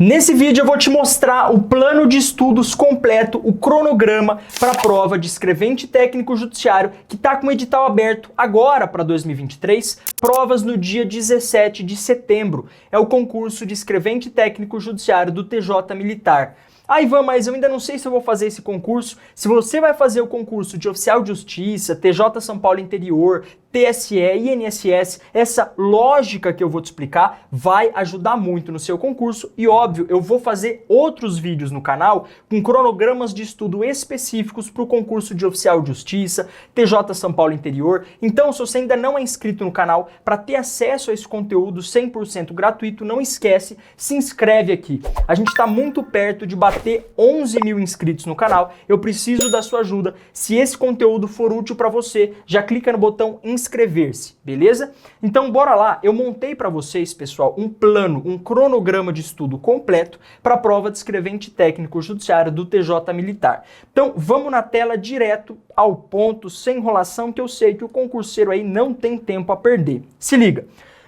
Nesse vídeo eu vou te mostrar o plano de estudos completo, o cronograma para a prova de escrevente técnico judiciário que está com o edital aberto agora para 2023, provas no dia 17 de setembro. É o concurso de escrevente técnico judiciário do TJ Militar. Ah, Ivan, mas eu ainda não sei se eu vou fazer esse concurso. Se você vai fazer o concurso de oficial de justiça, TJ São Paulo Interior, TSE, INSS, essa lógica que eu vou te explicar vai ajudar muito no seu concurso e, óbvio, eu vou fazer outros vídeos no canal com cronogramas de estudo específicos para o concurso de oficial de justiça, TJ São Paulo Interior. Então, se você ainda não é inscrito no canal, para ter acesso a esse conteúdo 100% gratuito, não esquece, se inscreve aqui. A gente está muito perto de bater 11 mil inscritos no canal, eu preciso da sua ajuda. Se esse conteúdo for útil para você, já clica no botão inscrever-se, beleza? Então bora lá, eu montei para vocês, pessoal, um plano, um cronograma de estudo completo para a prova de escrevente técnico judiciário do TJ Militar. Então vamos na tela direto ao ponto, sem enrolação, que eu sei que o concurseiro aí não tem tempo a perder. Se liga!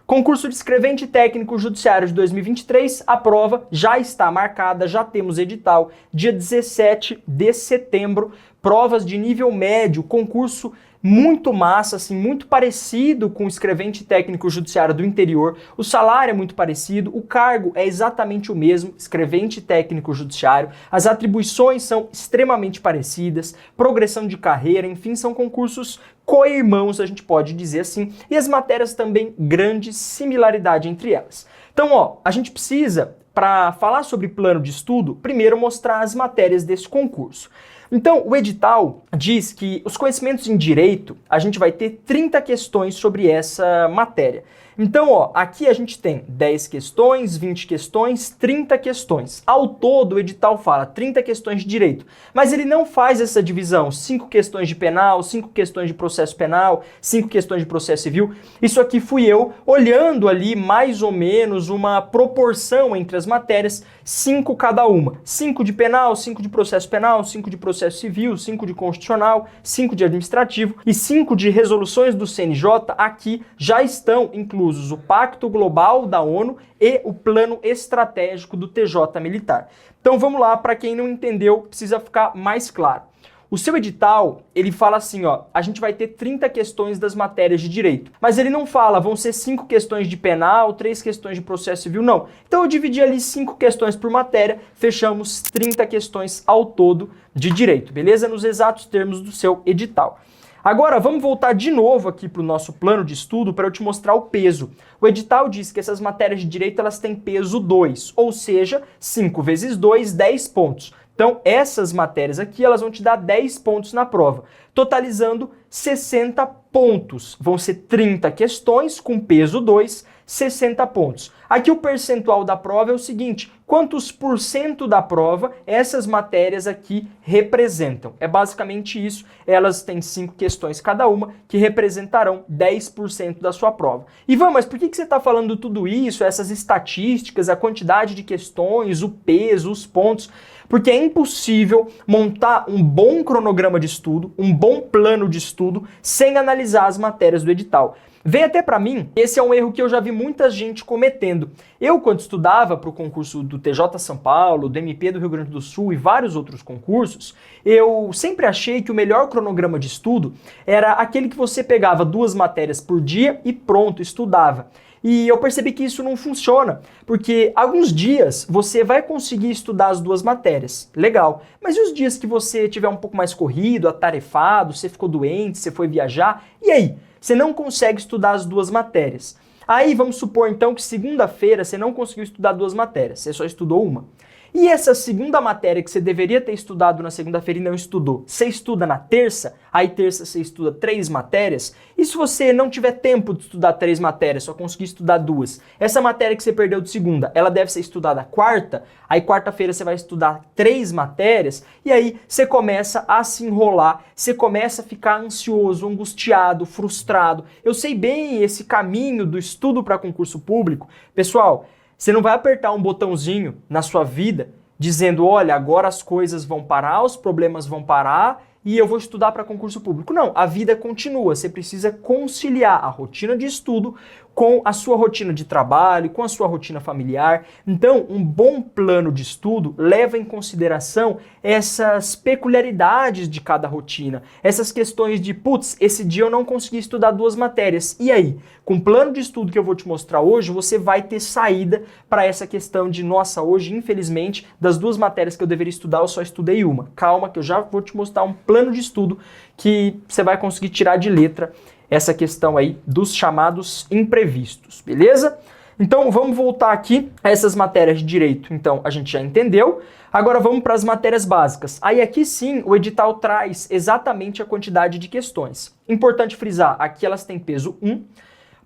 Concurso de escrevente técnico judiciário de 2023, a prova já está marcada, já temos edital, dia 17 de setembro, provas de nível médio, concurso muito massa, assim, muito parecido com o escrevente técnico judiciário do interior, o salário é muito parecido, o cargo é exatamente o mesmo, escrevente técnico judiciário, as atribuições são extremamente parecidas, progressão de carreira, enfim, são concursos co-irmãos, a gente pode dizer assim, e as matérias também grande similaridade entre elas. Então, ó, a gente precisa, para falar sobre plano de estudo, primeiro mostrar as matérias desse concurso. Então, o edital diz que os conhecimentos em direito, a gente vai ter 30 questões sobre essa matéria. Então, ó, aqui a gente tem 10 questões, 20 questões, 30 questões. Ao todo, o edital fala 30 questões de direito, mas ele não faz essa divisão, 5 questões de penal, 5 questões de processo penal, 5 questões de processo civil. Isso aqui fui eu olhando ali mais ou menos uma proporção entre as matérias, 5 cada uma. 5 de penal, 5 de processo penal, 5 de processo civil, 5 de constitucional, 5 de administrativo e 5 de resoluções do CNJ. Aqui já estão inclusos o Pacto Global da ONU e o Plano Estratégico do TJ Militar. Então vamos lá, para quem não entendeu, precisa ficar mais claro. O seu edital, ele fala assim, ó, a gente vai ter 30 questões das matérias de direito. Mas ele não fala, vão ser 5 questões de penal, 3 questões de processo civil, não. Então eu dividi ali 5 questões por matéria, fechamos 30 questões ao todo de direito, beleza? Nos exatos termos do seu edital. Agora, vamos voltar de novo aqui para o nosso plano de estudo para eu te mostrar o peso. O edital diz que essas matérias de direito elas têm peso 2, ou seja, 5 vezes 2, 10 pontos. Então, essas matérias aqui, elas vão te dar 10 pontos na prova, totalizando 60 pontos. Vão ser 30 questões com peso 2, 60 pontos. Aqui o percentual da prova é o seguinte, quantos por cento da prova essas matérias aqui representam? É basicamente isso, elas têm 5 questões cada uma, que representarão 10% da sua prova. Ivan, mas por que você está falando tudo isso, essas estatísticas, a quantidade de questões, o peso, os pontos? Porque é impossível montar um bom cronograma de estudo, um bom plano de estudo, sem analisar as matérias do edital. Vem até para mim, esse é um erro que eu já vi muita gente cometendo. Eu, quando estudava para o concurso do TJ São Paulo, do MP do Rio Grande do Sul e vários outros concursos, eu sempre achei que o melhor cronograma de estudo era aquele que você pegava 2 matérias por dia e pronto, estudava. E eu percebi que isso não funciona, porque alguns dias você vai conseguir estudar as 2 matérias, legal, mas e os dias que você tiver um pouco mais corrido, atarefado, você ficou doente, você foi viajar, e aí? Você não consegue estudar as 2 matérias. Aí vamos supor então que segunda-feira você não conseguiu estudar 2 matérias, você só estudou uma. E essa segunda matéria que você deveria ter estudado na segunda-feira e não estudou, você estuda na terça, aí terça você estuda 3 matérias, e se você não tiver tempo de estudar 3 matérias, só conseguir estudar 2, essa matéria que você perdeu de segunda, ela deve ser estudada quarta, aí quarta-feira você vai estudar 3 matérias, e aí você começa a se enrolar, você começa a ficar ansioso, angustiado, frustrado. Eu sei bem esse caminho do estudo para concurso público. Pessoal, você não vai apertar um botãozinho na sua vida dizendo, olha, agora as coisas vão parar, os problemas vão parar e eu vou estudar para concurso público. Não, a vida continua. Você precisa conciliar a rotina de estudo com a sua rotina de trabalho, com a sua rotina familiar. Então, um bom plano de estudo leva em consideração essas peculiaridades de cada rotina, essas questões de, putz, esse dia eu não consegui estudar 2 matérias. E aí? Com o plano de estudo que eu vou te mostrar hoje, você vai ter saída para essa questão de, nossa, hoje, infelizmente, das 2 matérias que eu deveria estudar, eu só estudei uma. Calma, que eu já vou te mostrar um plano de estudo que você vai conseguir tirar de letra essa questão aí dos chamados imprevistos, beleza? Então vamos voltar aqui a essas matérias de direito. Então a gente já entendeu. Agora vamos para as matérias básicas. Aí aqui sim o edital traz exatamente a quantidade de questões. Importante frisar, aqui elas têm peso 1.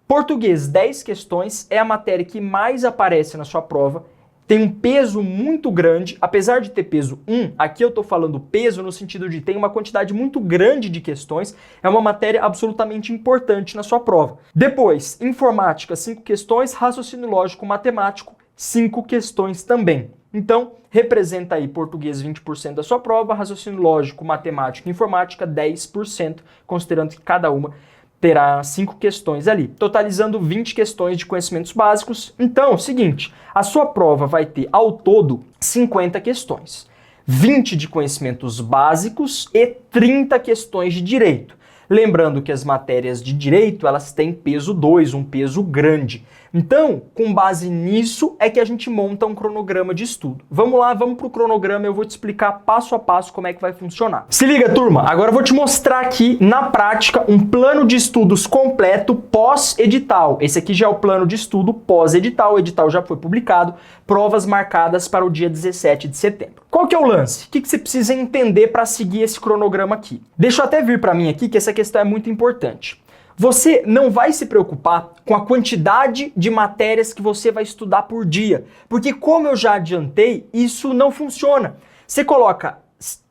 Português, 10 questões, é a matéria que mais aparece na sua prova. Tem um peso muito grande, apesar de ter peso 1, aqui eu estou falando peso no sentido de tem uma quantidade muito grande de questões, é uma matéria absolutamente importante na sua prova. Depois, informática, 5 questões, raciocínio lógico matemático, 5 questões também. Então, representa aí português 20% da sua prova, raciocínio lógico, matemática e informática 10%, considerando que cada uma terá 5 questões ali, totalizando 20 questões de conhecimentos básicos. Então, é o seguinte, a sua prova vai ter ao todo 50 questões, 20 de conhecimentos básicos e 30 questões de direito. Lembrando que as matérias de direito, elas têm peso 2, um peso grande. Então, com base nisso, é que a gente monta um cronograma de estudo. Vamos lá, vamos para o cronograma, eu vou te explicar passo a passo como é que vai funcionar. Se liga, turma, agora eu vou te mostrar aqui, na prática, um plano de estudos completo pós-edital. Esse aqui já é o plano de estudo pós-edital, o edital já foi publicado, provas marcadas para o dia 17 de setembro. Qual que é o lance? O que você precisa entender para seguir esse cronograma aqui? Deixa eu até vir para mim aqui, que essa questão é muito importante. Você não vai se preocupar com a quantidade de matérias que você vai estudar por dia, porque como eu já adiantei, isso não funciona. Você coloca,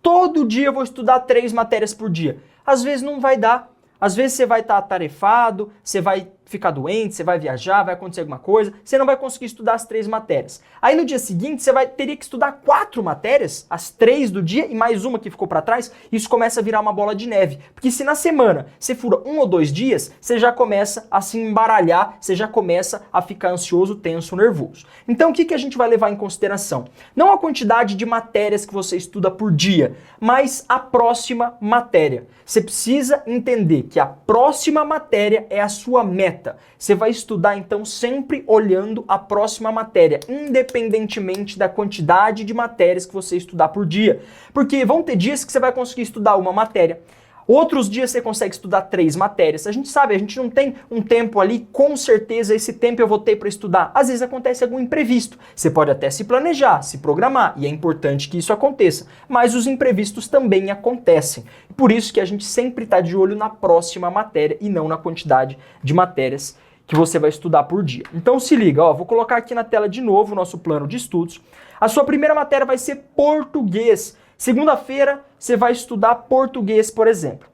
todo dia eu vou estudar 3 matérias por dia. Às vezes não vai dar, às vezes você vai estar atarefado, você vai ficar doente, você vai viajar, vai acontecer alguma coisa, você não vai conseguir estudar as 3 matérias. Aí no dia seguinte você teria que estudar 4 matérias, as 3 do dia e mais uma que ficou para trás, isso começa a virar uma bola de neve. Porque se na semana você fura 1 ou 2 dias, você já começa a se embaralhar, você já começa a ficar ansioso, tenso, nervoso. Então o que a gente vai levar em consideração? Não a quantidade de matérias que você estuda por dia, mas a próxima matéria. Você precisa entender que a próxima matéria é a sua meta. Você vai estudar, então, sempre olhando a próxima matéria, independentemente da quantidade de matérias que você estudar por dia. Porque vão ter dias que você vai conseguir estudar uma matéria, outros dias você consegue estudar 3 matérias. A gente sabe, a gente não tem um tempo ali, com certeza esse tempo eu vou ter para estudar. Às vezes acontece algum imprevisto. Você pode até se planejar, se programar, e é importante que isso aconteça. Mas os imprevistos também acontecem. Por isso que a gente sempre está de olho na próxima matéria e não na quantidade de matérias que você vai estudar por dia. Então se liga, ó, vou colocar aqui na tela de novo o nosso plano de estudos. A sua primeira matéria vai ser português. Segunda-feira você vai estudar português, por exemplo.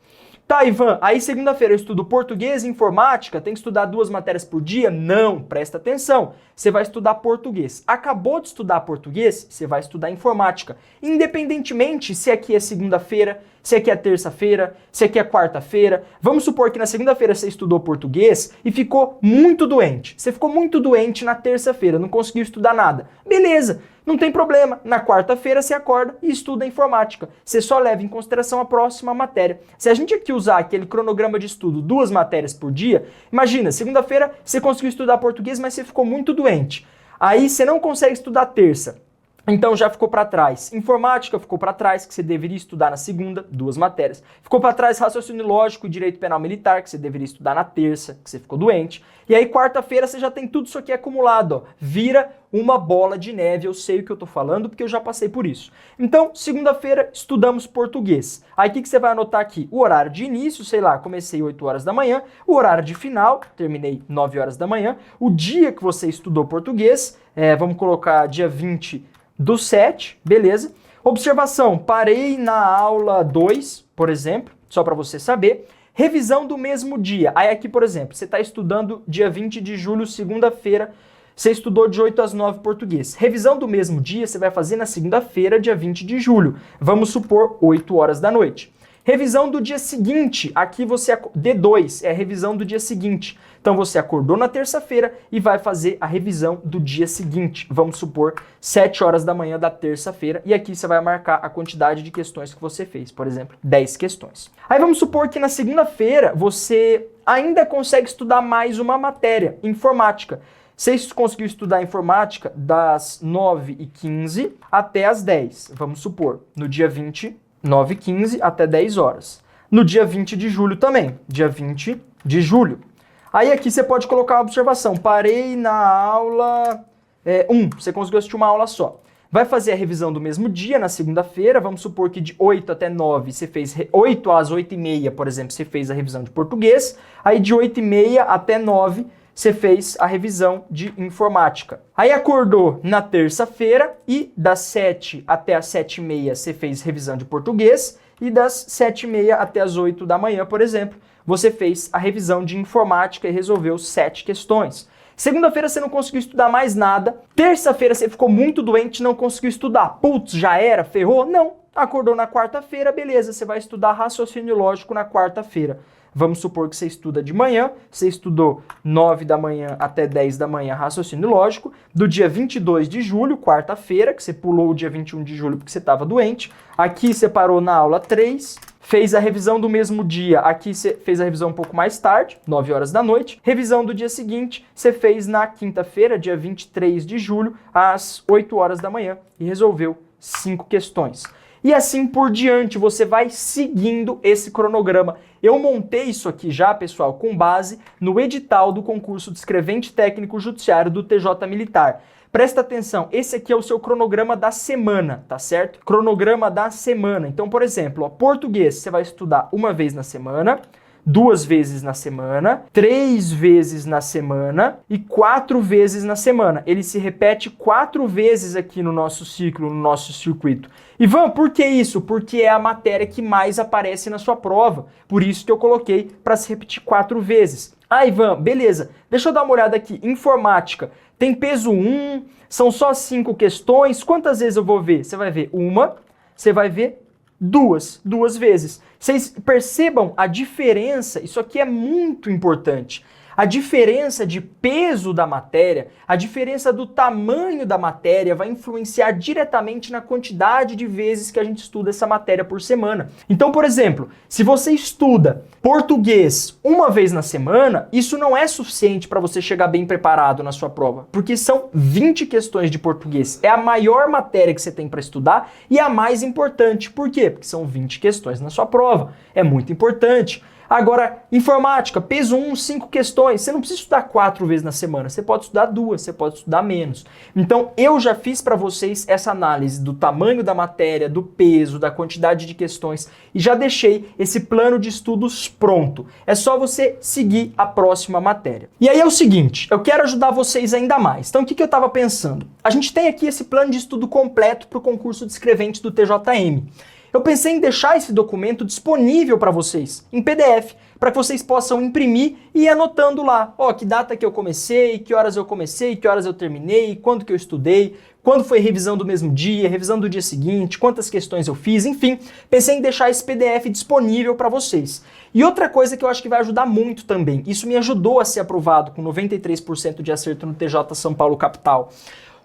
Tá, Ivan, aí segunda-feira eu estudo português e informática, tem que estudar 2 matérias por dia? Não, presta atenção. Você vai estudar português. Acabou de estudar português, você vai estudar informática. Independentemente se aqui é segunda-feira, se aqui é terça-feira, se aqui é quarta-feira. Vamos supor que na segunda-feira você estudou português e ficou muito doente. Você ficou muito doente na terça-feira, não conseguiu estudar nada. Beleza, não tem problema. Na quarta-feira você acorda e estuda informática. Você só leva em consideração a próxima matéria. Se a gente aqui usar aquele cronograma de estudo, 2 matérias por dia, imagina, segunda-feira você conseguiu estudar português, mas você ficou muito doente. Aí você não consegue estudar terça. Então já ficou para trás. Informática ficou para trás, que você deveria estudar na segunda, 2 matérias. Ficou para trás raciocínio lógico e direito penal militar, que você deveria estudar na terça, que você ficou doente. E aí quarta-feira você já tem tudo isso aqui acumulado, ó. Vira uma bola de neve, eu sei o que eu tô falando, porque eu já passei por isso. Então, segunda-feira, estudamos português. Aí o que você vai anotar aqui? O horário de início, sei lá, comecei 8 horas da manhã. O horário de final, terminei 9 horas da manhã. O dia que você estudou português, vamos colocar dia 20/7, beleza? Observação, parei na aula 2, por exemplo, só para você saber. Revisão do mesmo dia. Aí aqui, por exemplo, você está estudando dia 20 de julho, segunda-feira, você estudou de 8 às 9 português. Revisão do mesmo dia você vai fazer na segunda-feira, dia 20 de julho. Vamos supor 8 horas da noite. Revisão do dia seguinte, aqui você... D2 é a revisão do dia seguinte. Então você acordou na terça-feira e vai fazer a revisão do dia seguinte. Vamos supor 7 horas da manhã da terça-feira. E aqui você vai marcar a quantidade de questões que você fez. Por exemplo, 10 questões. Aí vamos supor que na segunda-feira você ainda consegue estudar mais uma matéria, informática. Você conseguiu estudar informática das 9h15 até as 10. Vamos supor, no dia 20, 9h15 até 10 horas. No dia 20 de julho também, dia 20 de julho. Aí aqui você pode colocar uma observação. Parei na aula 1, você conseguiu assistir uma aula só. Vai fazer a revisão do mesmo dia, na segunda-feira. Vamos supor que de 8 até 9, você fez 8 às 8h30, por exemplo, você fez a revisão de português. Aí de 8h30 até 9, você fez a revisão de informática. Aí acordou na terça-feira e das 7 até as 7h30 você fez revisão de português e das 7h30 até as 8 da manhã, por exemplo, você fez a revisão de informática e resolveu 7 questões. Segunda-feira você não conseguiu estudar mais nada. Terça-feira você ficou muito doente, não conseguiu estudar. Putz, já era? Ferrou? Não. Acordou na quarta-feira, beleza, você vai estudar raciocínio lógico na quarta-feira. Vamos supor que você estuda de manhã, você estudou 9 da manhã até 10 da manhã raciocínio lógico, do dia 22 de julho, quarta-feira, que você pulou o dia 21 de julho porque você estava doente, aqui você parou na aula 3, fez a revisão do mesmo dia, aqui você fez a revisão um pouco mais tarde, 9 horas da noite, revisão do dia seguinte, você fez na quinta-feira, dia 23 de julho, às 8 horas da manhã e resolveu 5 questões. E assim por diante, você vai seguindo esse cronograma. Eu montei isso aqui já, pessoal, com base no edital do concurso de escrevente técnico judiciário do TJ Militar. Presta atenção, esse aqui é o seu cronograma da semana, tá certo? Cronograma da semana. Então, por exemplo, ó, português, você vai estudar uma vez na semana, 2 vezes na semana, 3 vezes na semana e 4 vezes na semana. Ele se repete 4 vezes aqui no nosso ciclo, no nosso circuito. Ivan, por que isso? Porque é a matéria que mais aparece na sua prova. Por isso que eu coloquei para se repetir 4 vezes. Ah, Ivan, beleza. Deixa eu dar uma olhada aqui. Informática. Tem peso 1, são só 5 questões. Quantas vezes eu vou ver? Você vai ver uma, você vai ver duas vezes. Vocês percebam a diferença? Isso aqui é muito importante. A diferença de peso da matéria, a diferença do tamanho da matéria vai influenciar diretamente na quantidade de vezes que a gente estuda essa matéria por semana. Então, por exemplo, se você estuda português uma vez na semana, isso não é suficiente para você chegar bem preparado na sua prova, porque são 20 questões de português. É a maior matéria que você tem para estudar e a mais importante. Por quê? Porque são 20 questões na sua prova. É muito importante. Agora, informática, peso 1, 5 questões. Você não precisa estudar 4 vezes na semana. Você pode estudar 2, você pode estudar menos. Então, eu já fiz para vocês essa análise do tamanho da matéria, do peso, da quantidade de questões e já deixei esse plano de estudos pronto. É só você seguir a próxima matéria. E aí é o seguinte, eu quero ajudar vocês ainda mais. Então, o que eu estava pensando? A gente tem aqui esse plano de estudo completo para o concurso de escrevente do TJM. Eu pensei em deixar esse documento disponível para vocês, em PDF, para que vocês possam imprimir e ir anotando lá, ó, que data que eu comecei, que horas eu terminei, quando que eu estudei, quando foi revisão do mesmo dia, revisão do dia seguinte, quantas questões eu fiz, enfim, pensei em deixar esse PDF disponível para vocês. E outra coisa que eu acho que vai ajudar muito também, isso me ajudou a ser aprovado com 93% de acerto no TJ São Paulo Capital.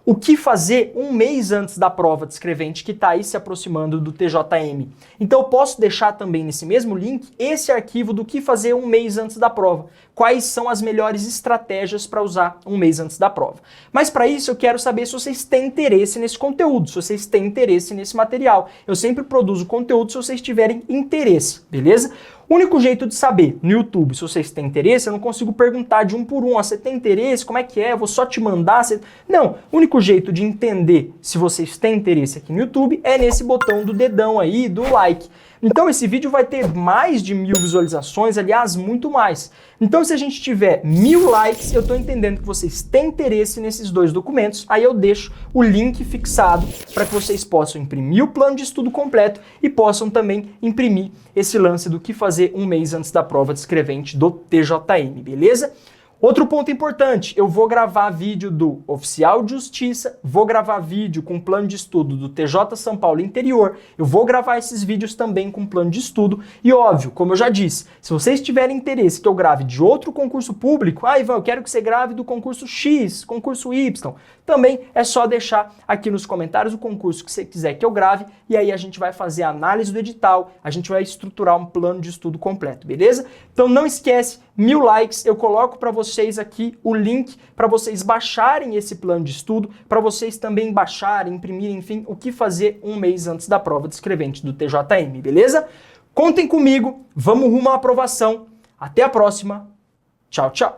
O que fazer um mês antes da prova de escrevente que está aí se aproximando do TJM. Então eu posso deixar também nesse mesmo link esse arquivo do que fazer um mês antes da prova. Quais são as melhores estratégias para usar um mês antes da prova. Mas para isso eu quero saber se vocês têm interesse nesse conteúdo, se vocês têm interesse nesse material. Eu sempre produzo conteúdo se vocês tiverem interesse, beleza? O único jeito de saber no YouTube se vocês têm interesse, eu não consigo perguntar de um por um, ó, você tem interesse, como é que é, eu vou só te mandar. Não, o único jeito de entender se vocês têm interesse aqui no YouTube é nesse botão do dedão aí, do like. Então esse vídeo vai ter mais de 1000 visualizações, aliás, muito mais. Então se a gente tiver 1000 likes, eu estou entendendo que vocês têm interesse nesses 2 documentos, aí eu deixo o link fixado para que vocês possam imprimir o plano de estudo completo e possam também imprimir esse lance do que fazer um mês antes da prova de escrevente do TJM, beleza? Outro ponto importante, eu vou gravar vídeo do Oficial de Justiça, vou gravar vídeo com plano de estudo do TJ São Paulo Interior, eu vou gravar esses vídeos também com plano de estudo e óbvio, como eu já disse, se vocês tiverem interesse que eu grave de outro concurso público, Ivan, eu quero que você grave do concurso X, concurso Y, também é só deixar aqui nos comentários o concurso que você quiser que eu grave e aí a gente vai fazer a análise do edital, a gente vai estruturar um plano de estudo completo, beleza? Então não esquece, 1000 likes, eu coloco para vocês aqui o link para vocês baixarem esse plano de estudo, para vocês também baixarem, imprimirem, enfim, o que fazer um mês antes da prova de escrevente do TJM, beleza? Contem comigo, vamos rumo à aprovação. Até a próxima. Tchau, tchau.